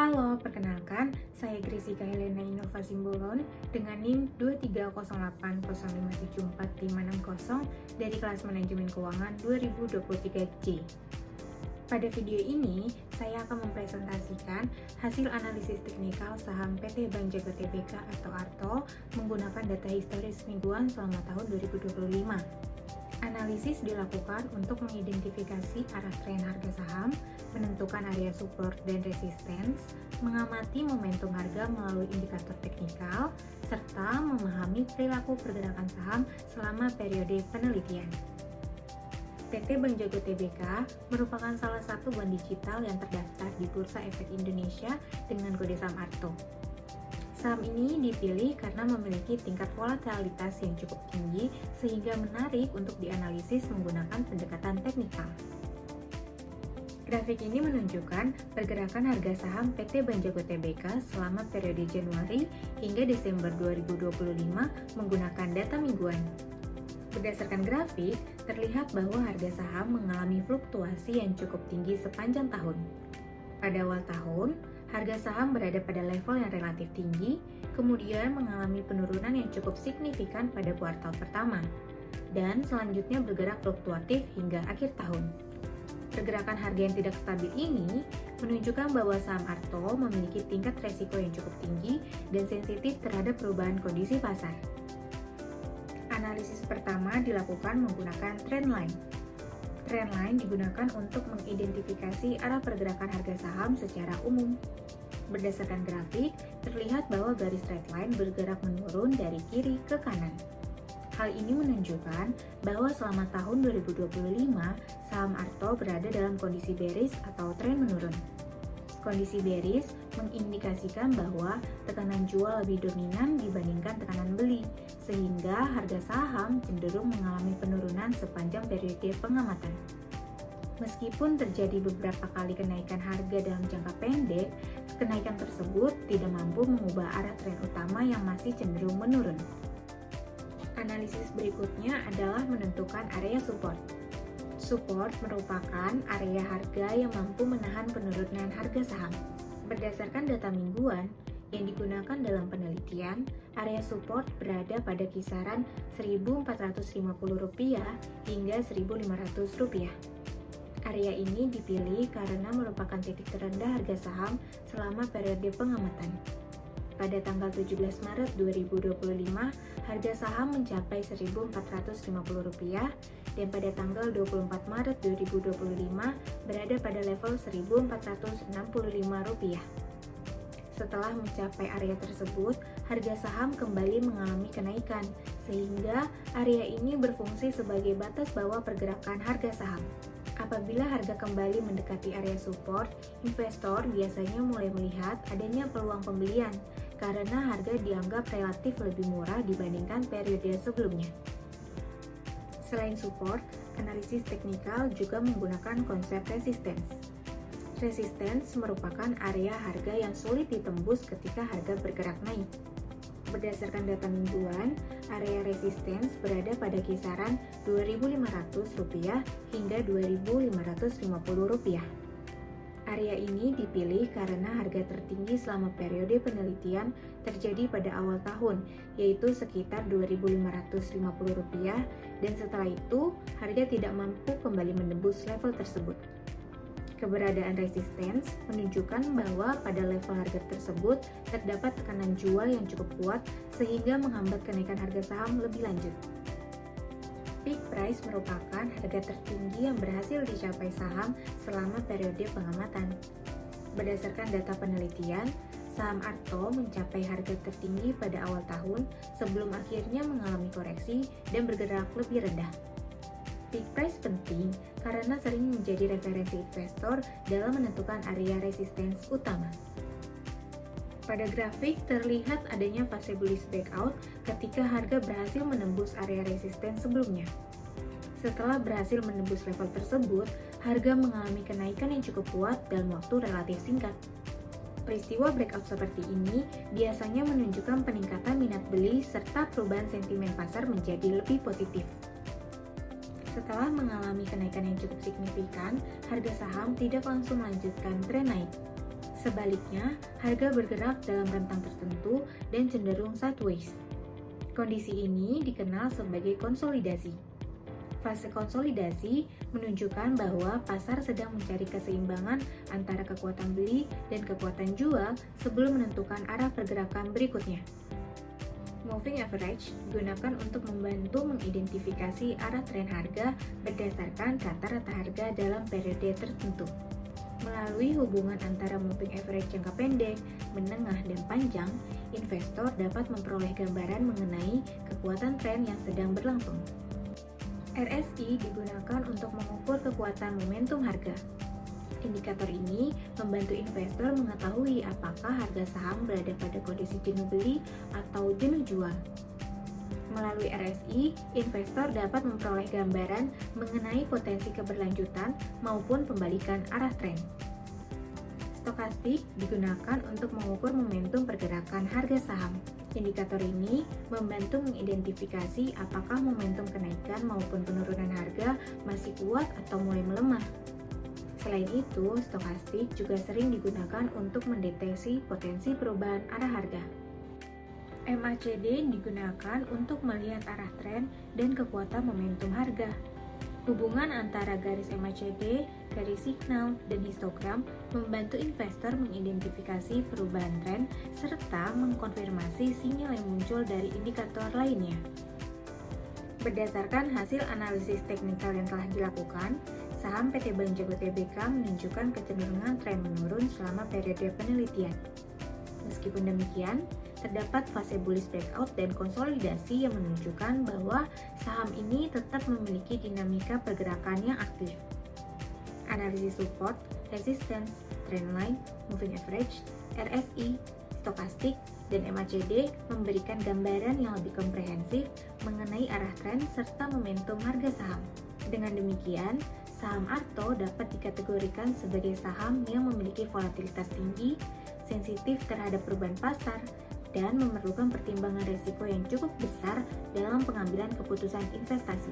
Halo, perkenalkan, saya Grisika Helena Innova Simbolon dengan NIM 23080574560 dari kelas Manajemen Keuangan 2023C. Pada video ini, saya akan mempresentasikan hasil analisis teknikal saham PT Bank Jago Tbk atau ARTO menggunakan data historis mingguan selama tahun 2025. Analisis dilakukan untuk mengidentifikasi arah tren harga saham, menentukan area support dan resistance, mengamati momentum harga melalui indikator teknikal, serta memahami perilaku pergerakan saham selama periode penelitian. PT Bank Jago Tbk merupakan salah satu bank digital yang terdaftar di Bursa Efek Indonesia dengan kode saham ARTO. Saham ini dipilih karena memiliki tingkat volatilitas yang cukup tinggi sehingga menarik untuk dianalisis menggunakan pendekatan teknikal. Grafik ini menunjukkan pergerakan harga saham PT Bank Jago Tbk selama periode Januari hingga Desember 2025 menggunakan data mingguan. Berdasarkan grafik, terlihat bahwa harga saham mengalami fluktuasi yang cukup tinggi sepanjang tahun. Pada awal tahun, harga saham berada pada level yang relatif tinggi, kemudian mengalami penurunan yang cukup signifikan pada kuartal pertama, dan selanjutnya bergerak fluktuatif hingga akhir tahun. Pergerakan harga yang tidak stabil ini menunjukkan bahwa saham ARTO memiliki tingkat resiko yang cukup tinggi dan sensitif terhadap perubahan kondisi pasar. Analisis pertama dilakukan menggunakan trendline. Trendline digunakan untuk mengidentifikasi arah pergerakan harga saham secara umum. Berdasarkan grafik, terlihat bahwa garis trendline bergerak menurun dari kiri ke kanan. Hal ini menunjukkan bahwa selama tahun 2025, saham ARTO berada dalam kondisi bearish atau tren menurun. Kondisi bearish mengindikasikan bahwa tekanan jual lebih dominan dibandingkan tekanan beli, sehingga harga saham cenderung mengalami penurunan sepanjang periode pengamatan. Meskipun terjadi beberapa kali kenaikan harga dalam jangka pendek, kenaikan tersebut tidak mampu mengubah arah tren utama yang masih cenderung menurun. Analisis berikutnya adalah menentukan area support. Support merupakan area harga yang mampu menahan penurunan harga saham. Berdasarkan data mingguan yang digunakan dalam penelitian, area support berada pada kisaran Rp1.450 hingga Rp1.500. Area ini dipilih karena merupakan titik terendah harga saham selama periode pengamatan. Pada tanggal 17 Maret 2025, harga saham mencapai Rp1.450 dan pada tanggal 24 Maret 2025 berada pada level Rp1.465. Setelah mencapai area tersebut, harga saham kembali mengalami kenaikan, sehingga area ini berfungsi sebagai batas bawah pergerakan harga saham. Apabila harga kembali mendekati area support, investor biasanya mulai melihat adanya peluang pembelian karena harga dianggap relatif lebih murah dibandingkan periode sebelumnya. Selain support, analisis teknikal juga menggunakan konsep resistance. Resistance merupakan area harga yang sulit ditembus ketika harga bergerak naik. Berdasarkan data mingguan, area resistance berada pada kisaran Rp2.500 hingga Rp2.550. Area ini dipilih karena harga tertinggi selama periode penelitian terjadi pada awal tahun, yaitu sekitar Rp2.550, dan setelah itu harga tidak mampu kembali menembus level tersebut. Keberadaan resistance menunjukkan bahwa pada level harga tersebut terdapat tekanan jual yang cukup kuat sehingga menghambat kenaikan harga saham lebih lanjut. Peak price merupakan harga tertinggi yang berhasil dicapai saham selama periode pengamatan. Berdasarkan data penelitian, saham ARTO mencapai harga tertinggi pada awal tahun sebelum akhirnya mengalami koreksi dan bergerak lebih rendah. Peak price penting karena sering menjadi referensi investor dalam menentukan area resistance utama. Pada grafik terlihat adanya fase bullish breakout ketika harga berhasil menembus area resistance sebelumnya. Setelah berhasil menembus level tersebut, harga mengalami kenaikan yang cukup kuat dalam waktu relatif singkat. Peristiwa breakout seperti ini biasanya menunjukkan peningkatan minat beli serta perubahan sentimen pasar menjadi lebih positif. Setelah mengalami kenaikan yang cukup signifikan, harga saham tidak langsung melanjutkan tren naik. Sebaliknya, harga bergerak dalam rentang tertentu dan cenderung sideways. Kondisi ini dikenal sebagai konsolidasi. Fase konsolidasi menunjukkan bahwa pasar sedang mencari keseimbangan antara kekuatan beli dan kekuatan jual sebelum menentukan arah pergerakan berikutnya. Moving average digunakan untuk membantu mengidentifikasi arah tren harga berdasarkan rata-rata harga dalam periode tertentu. Melalui hubungan antara moving average jangka pendek, menengah, dan panjang, investor dapat memperoleh gambaran mengenai kekuatan tren yang sedang berlangsung. RSI digunakan untuk mengukur kekuatan momentum harga. Indikator ini membantu investor mengetahui apakah harga saham berada pada kondisi jenuh beli atau jenuh jual. Melalui RSI, investor dapat memperoleh gambaran mengenai potensi keberlanjutan maupun pembalikan arah tren. Stokastik digunakan untuk mengukur momentum pergerakan harga saham. Indikator ini membantu mengidentifikasi apakah momentum kenaikan maupun penurunan harga masih kuat atau mulai melemah. Selain itu, stokastik juga sering digunakan untuk mendeteksi potensi perubahan arah harga. MACD digunakan untuk melihat arah tren dan kekuatan momentum harga. Hubungan antara garis MACD, garis signal, dan histogram membantu investor mengidentifikasi perubahan tren serta mengkonfirmasi sinyal yang muncul dari indikator lainnya. Berdasarkan hasil analisis teknikal yang telah dilakukan, saham PT Bank Jago Tbk menunjukkan kecenderungan tren menurun selama periode penelitian. Meskipun demikian, terdapat fase bullish breakout dan konsolidasi yang menunjukkan bahwa saham ini tetap memiliki dinamika pergerakan yang aktif. Analisis support, resistance, trendline, moving average, RSI, stokastik, dan MACD memberikan gambaran yang lebih komprehensif mengenai arah tren serta momentum harga saham. Dengan demikian, saham Arto dapat dikategorikan sebagai saham yang memiliki volatilitas tinggi, sensitif terhadap perubahan pasar, dan memerlukan pertimbangan risiko yang cukup besar dalam pengambilan keputusan investasi.